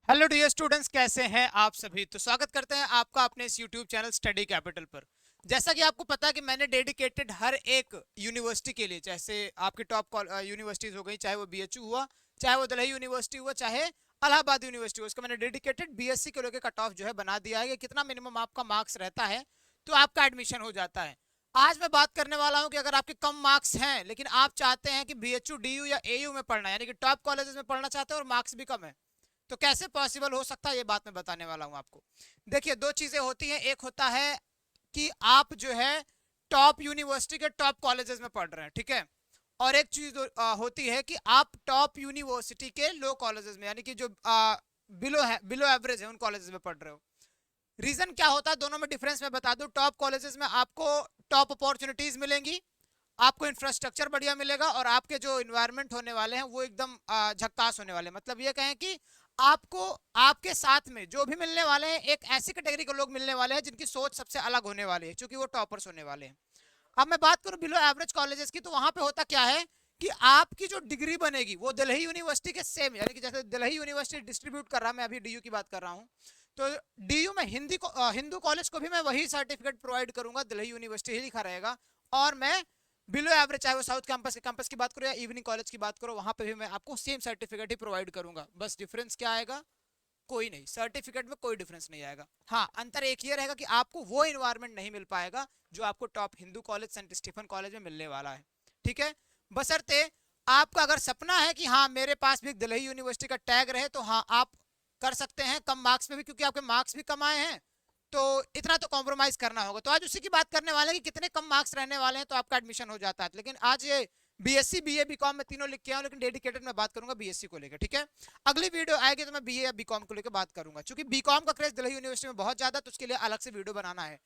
Hello dear students, कैसे हैं आप सभी। तो स्वागत करते हैं आपका अपने इस यूट्यूब चैनल स्टडी कैपिटल पर। जैसा कि आपको पता है कि मैंने डेडिकेटेड हर एक यूनिवर्सिटी के लिए, जैसे आपकी टॉप यूनिवर्सिटीज हो गई, चाहे वो बीएचयू हुआ, चाहे वो दिल्ली यूनिवर्सिटी हुआ, चाहे इलाहाबाद यूनिवर्सिटी हुआ, उसका मैंने डेडिकेटेड बीएससी को लेकर कट ऑफ जो है बना दिया है कि कितना मिनिमम आपका मार्क्स रहता है तो आपका एडमिशन हो जाता है। आज मैं बात करने वाला हूं कि अगर आपके कम मार्क्स हैं लेकिन आप चाहते हैं कि बीएचयू, डीयू या एयू में पढ़ना, यानी कि टॉप कॉलेजेस में पढ़ना चाहते हैं और मार्क्स भी कम है, तो कैसे पॉसिबल हो सकता है ये बात मैं बताने वाला हूं आपको। देखिए, दो चीजें होती हैं। एक होता है कि आप जो है टॉप यूनिवर्सिटी के टॉप कॉलेजेस में पढ़ रहे हैं, ठीक है। और एक चीज होती है कि आप टॉप यूनिवर्सिटी के लो कॉलेजेस में, यानी कि जो बिलो एवरेज है, उन कॉलेजेस में पढ़ रहे हो। रीजन क्या होता है दोनों में डिफरेंस मैं बता दूं। टॉप कॉलेजेस में आपको टॉप अपॉर्चुनिटीज मिलेंगी, आपको इंफ्रास्ट्रक्चर बढ़िया मिलेगा और आपके जो इन्वायरमेंट होने वाले हैं वो एकदम झक्कास होने वाले हैं। मतलब ये कहें कि आपको आपके साथ में जो भी मिलने वाले हैं, एक ऐसी कैटेगरी के लोग मिलने वाले हैं जिनकी सोच सबसे अलग होने वाली है, क्योंकि वो टॉपर्स होने वाले हैं। अब मैं बात करूं बिलो एवरेज कॉलेजेस की, तो वहां पे होता क्या है कि आपकी जो डिग्री बनेगी वो दिल्ली यूनिवर्सिटी के सेम, यानी कि जैसे दिल्ली यूनिवर्सिटी डिस्ट्रीब्यूट कर रहा है, मैं अभी डीयू की बात कर रहा हूँ, तो डीयू में हिंदू कॉलेज को भी मैं वही सर्टिफिकेट प्रोवाइड करूंगा, दिल्ली यूनिवर्सिटी ही लिखा रहेगा। और मैं बिलो एवरेज, चाहे वो साउथ कैंपस की बात करो या इवनिंग कॉलेज की बात करो, वहां पे भी मैं आपको सेम सर्टिफिकेट ही प्रोवाइड करूंगा। बस डिफरेंस क्या आएगा? कोई नहीं, सर्टिफिकेट में कोई डिफरेंस नहीं आएगा। हाँ, अंतर एक ही रहेगा कि आपको वो इन्वायरमेंट नहीं मिल पाएगा जो आपको top Hindu college, saint Stephen college में मिलने वाला है, ठीक है। बशर्ते आपका अगर सपना है कि हाँ मेरे पास भी दिल्ली यूनिवर्सिटी का टैग रहे, तो हाँ आप कर सकते हैं कम मार्क्स में भी, क्योंकि आपके मार्क्स भी कम आए हैं, तो इतना तो कॉम्प्रोमाइज करना होगा। तो आज उसी की बात करने वाले हैं कि कितने कम मार्क्स रहने वाले हैं तो आपका एडमिशन हो जाता है। लेकिन आज ये बीएससी, बीए, बीकॉम में तीनों लिख के आऊँ, लेकिन डेडिकेटेड मैं बात करूंगा बीएससी को लेकर, ठीक है। अगली वीडियो आएगी तो मैं बीए या बीकॉम को लेकर बात करूंगा, क्योंकि बीकॉम का क्रेज दिल्ली यूनिवर्सिटी में बहुत ज्यादा, तो उसके लिए अलग से वीडियो बनाना है।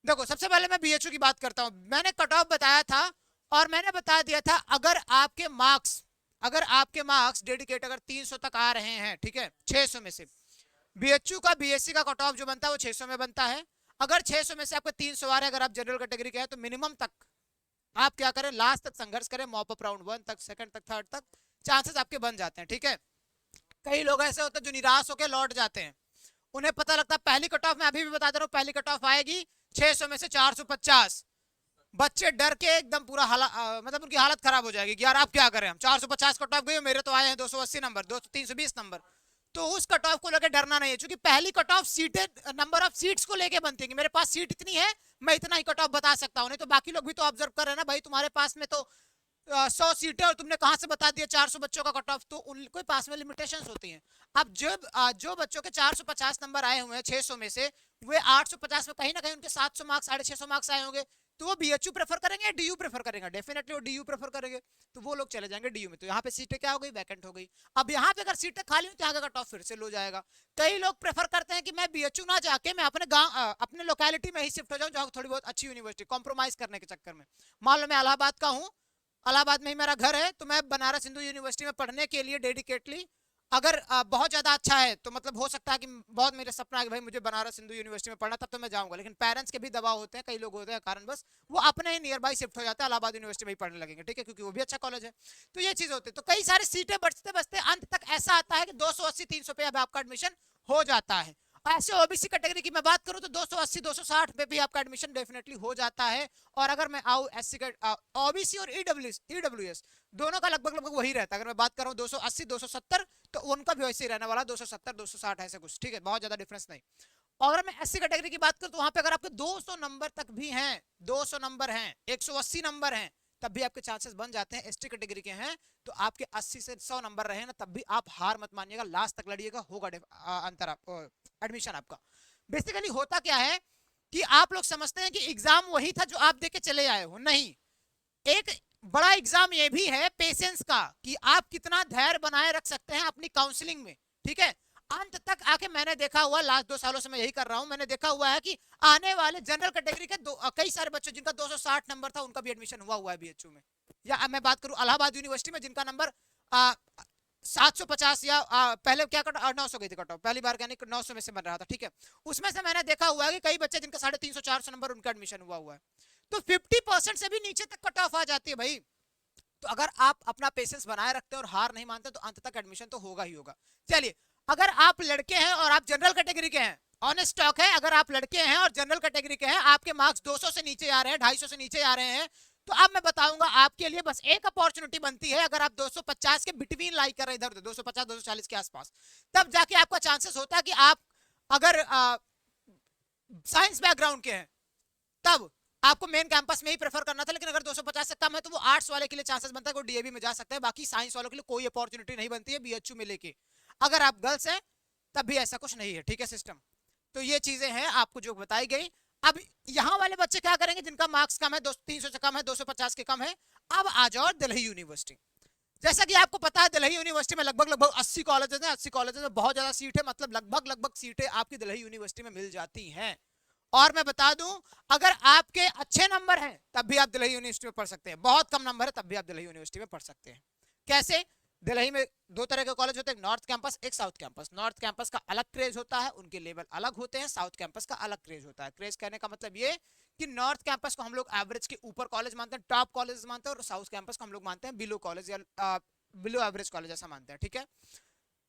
देखो, सबसे पहले मैं बीएचयू की बात करता हूं। मैंने कट ऑफ बताया था और मैंने बता दिया था अगर आपके मार्क्स डेडिकेट अगर 300 तक आ रहे हैं, ठीक है, 600 में से बीएचयू का बीएससी का कट ऑफ जो बनता है वो 600 में बनता है। अगर 600 में से आपके 300 आ रहे हैं, अगर आप जनरल कैटेगरी के हैं, तो मिनिमम तक आप क्या करें, लास्ट तक संघर्ष करें, मॉप अप राउंड 1 तक, सेकंड तक, थर्ड तक, चांसेस आपके बन जाते हैं, ठीक है। कई लोग ऐसे होते हैं जो निराश होकर लौट जाते हैं। उन्हें पता लगता है पहली कट ऑफ, मैं अभी भी बता दे रहा हूँ, पहली कट ऑफ आएगी 600 में से 450। बच्चे डर के एकदम पूरा मतलब उनकी हालत खराब हो जाएगी कि यार आप क्या करें, हम 450 कट ऑफ गए, मेरे तो आए हैं 280 नंबर, 320 नंबर। तो उस कट ऑफ को लेकर डरना नहीं है, क्योंकि पहली कट ऑफ सीटें, नंबर ऑफ सीट्स को लेके बनती है। मेरे पास सीट इतनी है, मैं इतना ही कट ऑफ बता सकता हूँ, नहीं तो बाकी लोग भी तो ऑब्जर्व कर रहे हैं ना भाई, तुम्हारे पास में तो 100 सीटें और तुमने कहां से बता दिया 400 बच्चों का कट ऑफ, तो उनके पास में लिमिटेशंस होती हैं। अब जो बच्चों के 450 नंबर आए हुए हैं 600 में से, वे 850 में कहीं ना कहीं उनके 700 मार्क्स, 650 मार्क्स आए होंगे, तो वो बीएचयू प्रेफर करेंगे या डीयू प्रेफर करेंगे? डेफिनेटली वो डीयू प्रेफर करेंगे, तो वो लोग चले जाएंगे डीयू में। तो यहाँ पे सीटें क्या हो गई, वैकेंट हो गई। अब यहाँ पे अगर सीटें खाली हुई तो यहाँ का कट ऑफ फिर से लो जाएगा। कई लोग प्रेफर करते हैं कि मैं बीएचयू ना जाके मैं अपने गांव, अपने लोकेलिटी में ही शिफ्ट हो जाऊं, जहां थोड़ी बहुत अच्छी यूनिवर्सिटी, कॉम्प्रोमाइज करने के चक्कर में। मान लो मैं इलाहाबाद का हूँ, इलाहाबाद में ही मेरा घर है, तो मैं बनारस हिंदू यूनिवर्सिटी में पढ़ने के लिए डेडिकेटली, अगर बहुत ज्यादा अच्छा है तो मतलब हो सकता है कि बहुत मेरा सपना है कि भाई मुझे बनारस हिंदू यूनिवर्सिटी में पढ़ना, तब तो मैं जाऊंगा। लेकिन पेरेंट्स के भी दबाव होते हैं, कई लोग होते हैं कारण बस वो अपने ही नियर बाई शिफ्ट हो जाते हैं, इलाहाबाद यूनिवर्सिटी में ही पढ़ने लगेंगे, ठीक है, क्योंकि वो भी अच्छा कॉलेज है। तो ये चीज होती है, तो कई सारी सीटें बचते बचते अंत तक ऐसा आता है कि 280-300 पे अब आपका एडमिशन हो जाता है। ऐसे ओबीसी कैटेगरी की मैं बात करूं तो 280-260 पे भी आपका एडमिशन डेफिनेटली हो जाता है। और अगर मैं आऊं एससी का, ओबीसी और ईडब्ल्यूएस दोनों का लगभग लगभग वही रहता है। अगर मैं बात कर रहा हूँ 280-270, तो उनका भी वैसे ही रहने वाला 270-260 ऐसे कुछ, ठीक है, बहुत ज्यादा डिफरेंस नहीं। और अगर मैं एससी कैटेगरी की बात करूं तो वहां पे अगर आपके 200 नंबर तक भी हैं, 200 नंबर हैं, 180 नंबर हैं, तब भी आपके चांसेस बन जाते हैं। एसटी कैटेगरी के हैं तो आपके 80 से 100 नंबर रहे ना, तब भी आप हार मत मानिएगा, लास्ट तक लड़िएगा, होगा अंतर एडमिशन आपका। बेसिकली होता क्या है कि आप लोग समझते हैं कि एग्जाम वही था जो आप देके चले आए हो, नहीं। एक बड़ा एग्जाम ये भी है पेशेंस का, कि आप कितना धैर्य बनाए रख सकते हैं अपनी काउंसलिंग में, ठीक है। अंत तक आके मैंने देखा हुआ, लास्ट 2 सालों से मैं यही कर रहा हूं, मैंने देखा हुआ है कि आने वाले जनरल कैटेगरी के कई सारे बच्चे जिनका 260 नंबर था, उनका भी एडमिशन हुआ है बीएचयू में। या मैं बात करूं इलाहाबाद यूनिवर्सिटी में, जिनका नंबर 750 या पहले क्या कट 900 गई थी कट ऑफ, पहली बार यानी 900 में से बन रहा था, ठीक है। उसमें से मैंने देखा हुआ है कि कई बच्चे जिनका 350-400 नंबर, उनका एडमिशन हुआ है। तो 50% से भी नीचे तक कट ऑफ आ जाती है भाई। तो अगर आप अपना पेशेंस बनाए रखते हैं और हार नहीं मानते, तो अंत तक एडमिशन तो होगा ही होगा। चलिए, अगर आप लड़के हैं और आप जनरल कैटेगरी के हैं, ऑनेस्ट टॉक है, अगर आप लड़के हैं और जनरल कैटेगरी के हैं, आपके मार्क्स 200 से नीचे आ रहे हैं, 250 से नीचे आ रहे हैं, तो अब मैं बताऊंगा आपके लिए बस एक अपॉर्चुनिटी बनती है, अगर आप 250 के बिटवीन लाइक कर रहे हैं, इधर 250 240 के आसपास, तब जाके आपका चांसेस होता है कि आप अगर साइंस बैकग्राउंड के हैं तब आपको मेन कैंपस में ही प्रेफर करना था, लेकिन अगर 250 से कम है तो वो आर्ट्स वाले के लिए चांसेस बनता है, वो डीएवी में जा सकता है, बाकी साइंस वालों के लिए कोई अपॉर्चुनिटी नहीं बनती है बीएचयू में लेके। अगर आप गर्ल्स हैं तब भी ऐसा कुछ नहीं है, ठीक है सिस्टम। तो ये चीजें हैं आपको जो बताई गई। अब यहाँ वाले बच्चे क्या करेंगे जिनका मार्क्स कम है, 300 से कम है, 250 के कम है, अब आ जाओ दिल्ली यूनिवर्सिटी। जैसा कि आपको पता है दिल्ली यूनिवर्सिटी में लगभग 80 कॉलेजेस हैं, 80 कॉलेजेस में बहुत ज्यादा सीट है, मतलब लगभग सीटें आपकी दिल्ली यूनिवर्सिटी में मिल जाती हैं। और मैं बता दूं, अगर आपके अच्छे नंबर हैं तब भी आप दिल्ली यूनिवर्सिटी में पढ़ सकते हैं, बहुत कम नंबर है तब भी आप दिल्ली यूनिवर्सिटी में पढ़ सकते हैं। कैसे? दिल्ली में दो तरह के कॉलेज होते हैं, नॉर्थ कैंपस, एक साउथ कैंपस। नॉर्थ कैंपस का अलग क्रेज होता है, उनके लेवल अलग होते हैं, साउथ कैंपस का अलग क्रेज होता है। क्रेज कहने का मतलब ये कि नॉर्थ कैंपस को हम लोग एवरेज के ऊपर कॉलेज मानते हैं, टॉप कॉलेज मानते हैं, और साउथ कैंपस को हम लोग मानते हैं बिलो कॉलेज या बिलो एवरेज कॉलेज ऐसा मानते हैं, ठीक है।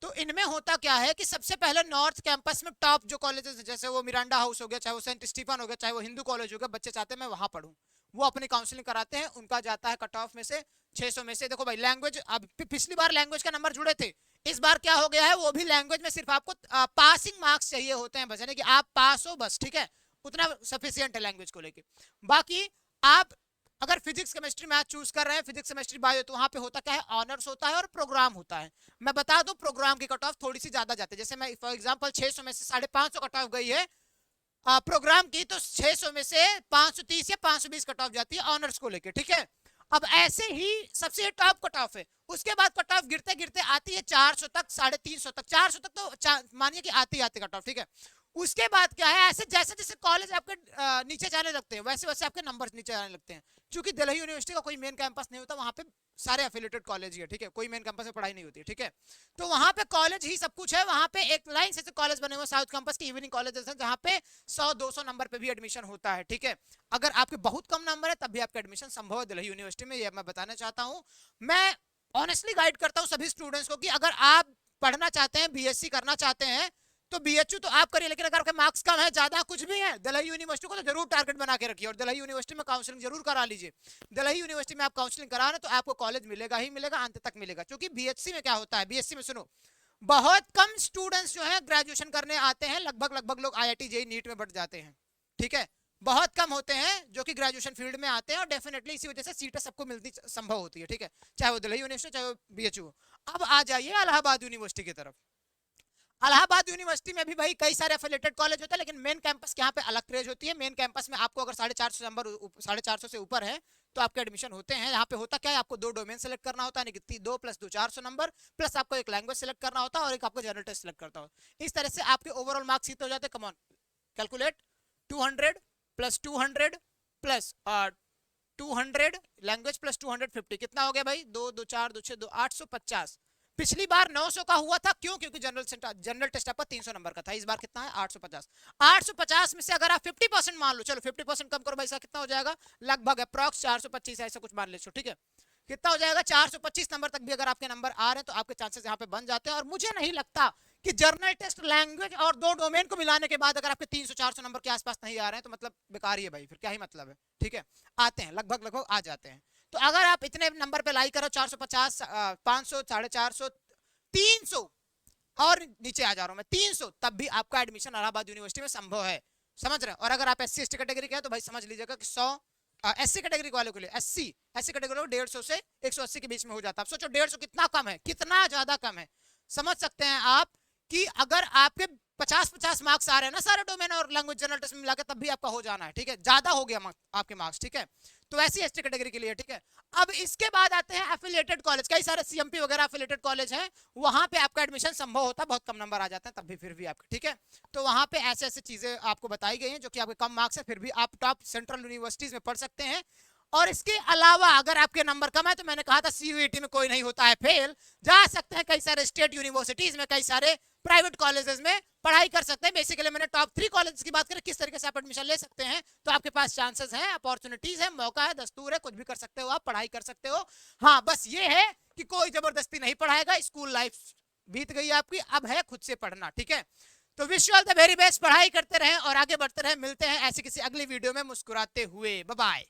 तो इनमें होता क्या है कि सबसे पहले नॉर्थ कैंपस में टॉप जो कॉलेजेस जैसे वो मिरांडा हाउस हो गया, चाहे वो सेंट स्टीफन हो गया, चाहे वो हिंदू कॉलेज हो गया, बच्चे चाहते हैं मैं वहां पढ़ूं, वो अपनी काउंसलिंग कराते हैं, उनका जाता है कट ऑफ में से 600 में से। देखो भाई लैंग्वेज, अब पिछली बार लैंग्वेज का नंबर जुड़े थे, इस बार क्या हो गया है, वो भी लैंग्वेज में सिर्फ आपको पासिंग मार्क्स चाहिए होते हैं बस, यानी कि आप पास हो बस, ठीक है, उतना सफिशियंट है लैंग्वेज को लेके। बाकी आप अगर फिजिक्स केमिस्ट्री मैथ चूज कर रहे हैं, फिजिक्स केमिस्ट्री बायो, तो वहां पे होता क्या है, ऑनर्स होता है और प्रोग्राम होता है। मैं बता दूं प्रोग्राम की कट ऑफ थोड़ी सी ज्यादा जाती है, जैसे मैं फॉर एग्जांपल 600 में से 550 कट ऑफ गई है प्रोग्राम की, तो 600 में से 530 या 520 कट ऑफ जाती है ऑनर्स को लेके, ठीक है। अब ऐसे ही सबसे टॉप कट ऑफ है, उसके बाद कट ऑफ गिरते गिरते आती है 400 तक, 350 तक, 400 तक तो मानिए कि आती आती कट ऑफ, ठीक है। उसके बाद क्या है, ऐसे जैसे जैसे कॉलेज आपके नीचे जाने लगते हैं, वैसे वैसे आपके नंबर नीचे जाने लगते हैं। क्योंकि दिल्ली यूनिवर्सिटी का कोई मेन कैंपस नहीं होता, वहां पे सारे एफिलिएटेड कॉलेज ही है, ठीक है, कोई मेन कैंपस में पढ़ाई नहीं होती है, ठीक है। तो वहां पे कॉलेज ही सब कुछ है, वहां पे एक लाइन से कॉलेज बने हुए साउथ कैंपस के इवनिंग कॉलेजेस हैं, जहां पे 100-200 नंबर पे भी एडमिशन होता है, ठीक है। अगर आपके बहुत कम नंबर है तब भी आपका एडमिशन संभव है दिल्ली यूनिवर्सिटी में, ये मैं बताना चाहता हूँ। मैं ऑनेस्टली गाइड करता हूँ सभी स्टूडेंट्स को कि अगर आप पढ़ना चाहते हैं, बीएससी करना चाहते हैं, तो बीएचयू तो आप करिए, लेकिन अगर आपके मार्क्स कम है, ज्यादा कुछ भी है, दिल्ली यूनिवर्सिटी को तो जरूर टारगेट बना के रखिए और दिल्ली यूनिवर्सिटी में काउंसलिंग जरूर करा लीजिए। दिल्ली यूनिवर्सिटी में आप काउंसलिंग करा रहे तो आपको कॉलेज मिलेगा ही मिलेगा, अंत तक मिलेगा। क्योंकि बीएचसी में क्या होता है, बीएससी में सुनो, बहुत कम स्टूडेंट्स जो है ग्रेजुएशन करने आते हैं, लगभग लोग आईआईटी जेईई नीट में बढ़ जाते हैं, ठीक है। बहुत कम होते हैं जो कि ग्रेजुएशन फील्ड में आते हैं, और डेफिनेटली इसी वजह से सीटें सबको मिलती संभव होती है, ठीक है, चाहे वो दिल्ली यूनिवर्सिटी चाहे वो बीएचयू। अब आ जाइए इलाहाबाद यूनिवर्सिटी की तरफ। इलाहाबाद यूनिवर्सिटी में भी भाई कई सारे एफिलिएटेड कॉलेज होते हैं, लेकिन मेन कैंपस के यहाँ पे अलग क्रेज होती है। मेन कैंपस में आपको अगर 450 नंबर 450 से ऊपर है तो आपके एडमिशन होते हैं। यहाँ पे होता क्या है, आपको 2 डोमेन सेलेक्ट करना होता है, यानी 2 + 2 400 नंबर, प्लस आपको एक लैंग्वेज सेलेक्ट करना होता है और एक आपको जनरल टेस्ट सेलेक्ट करता हो। इस तरह से आपके ओवरऑल मार्क्स कितने हो जाते हैं, कम ऑन कैलकुलेट, 200 + 200 + 200 लैंग्वेज + 250 कितना हो गया भाई, 2 2 4 2 6 2 850। पिछली बार 900 का हुआ था, क्यों? क्योंकि जनरल टेस्ट आपका 300 नंबर का था। इस बार कितना है, 850। 850 में से अगर आप 50% मान लो, चलो 50% कम करो भाई, इसका कितना हो जाएगा, लगभग अप्रॉक्स 425 ऐसा कुछ मान ले, ठीक है। कितना हो जाएगा, 425 नंबर तक भी अगर आपके नंबर आ रहे हैं तो आपके चांसेस यहाँ पे बन जाते हैं। और मुझे नहीं लगता कि जर्नल टेस्ट, लैंग्वेज और 2 डोमेन को मिलाने के बाद अगर आपके 300-400 नंबर के आसपास नहीं आ रहे हैं तो मतलब बेकार ही है भाई, फिर क्या ही मतलब है, ठीक है। आते हैं लगभग आ जाते हैं। तो अगर आप इतने नंबर पे लाई करो, 450, 500, 450, 300 और नीचे आ जा रहा हूं मैं, 300, तब भी आपका एडमिशन इलाहाबाद यूनिवर्सिटी में संभव है, समझ रहे हैं। और अगर आप एससी एसटी कैटेगरी के हैं तो भाई समझ लीजिएगा कि 100 एससी कैटेगरी वालों के लिए, एससी कैटेगरी 150 से 180 के बीच में हो जाता है। आप सोचो 150 कितना कम है, कितना ज्यादा कम है। समझ सकते हैं आप कि अगर आपके 50-50 मार्क्स आ रहे हैं ना सारे डोमेन और लैंग्वेज जनरल टेस्ट में मिलाकर, तब भी आपका हो जाना है, ठीक है, ज्यादा हो गया आपके मार्क्स, ठीक है। तो ऐसी एसटी कैटेगरी के लिए, ठीक है। अब इसके बाद आते हैं एफिलिएटेड कॉलेज, कई सारे सीएमपी वगैरह एफिलिएटेड कॉलेज हैं, वहां पे आपका एडमिशन संभव होता है, बहुत कम नंबर आ जाते हैं तब भी, फिर भी आपके, ठीक है। तो वहां पे ऐसे ऐसे चीजें आपको बताई गई हैं जो कि आपके कम मार्क्स है, फिर भी आप टॉप सेंट्रल यूनिवर्सिटीज में पढ़ सकते हैं। और इसके अलावा अगर आपके नंबर कम है तो मैंने कहा था सीयूईटी में कोई नहीं होता है फेल, जा सकते हैं कई सारे स्टेट यूनिवर्सिटीज में, कई सारे प्राइवेट कॉलेजेस में पढ़ाई कर सकते हैं। बेसिकली मैंने टॉप 3 कॉलेज की बात करें, किस तरीके से आप एडमिशन ले सकते हैं, तो आपके पास चांसेस हैं, अपॉर्चुनिटीज है, मौका है, दस्तूर है, कुछ भी कर सकते हो, आप पढ़ाई कर सकते हो। हाँ बस ये है कि कोई जबरदस्ती नहीं पढ़ाएगा, स्कूल लाइफ बीत गई आपकी, अब है खुद से पढ़ना, ठीक है। तो wish you all the very best, पढ़ाई करते रहें और आगे बढ़ते रहें। मिलते हैं ऐसे किसी अगली वीडियो में मुस्कुराते हुए। Bye bye.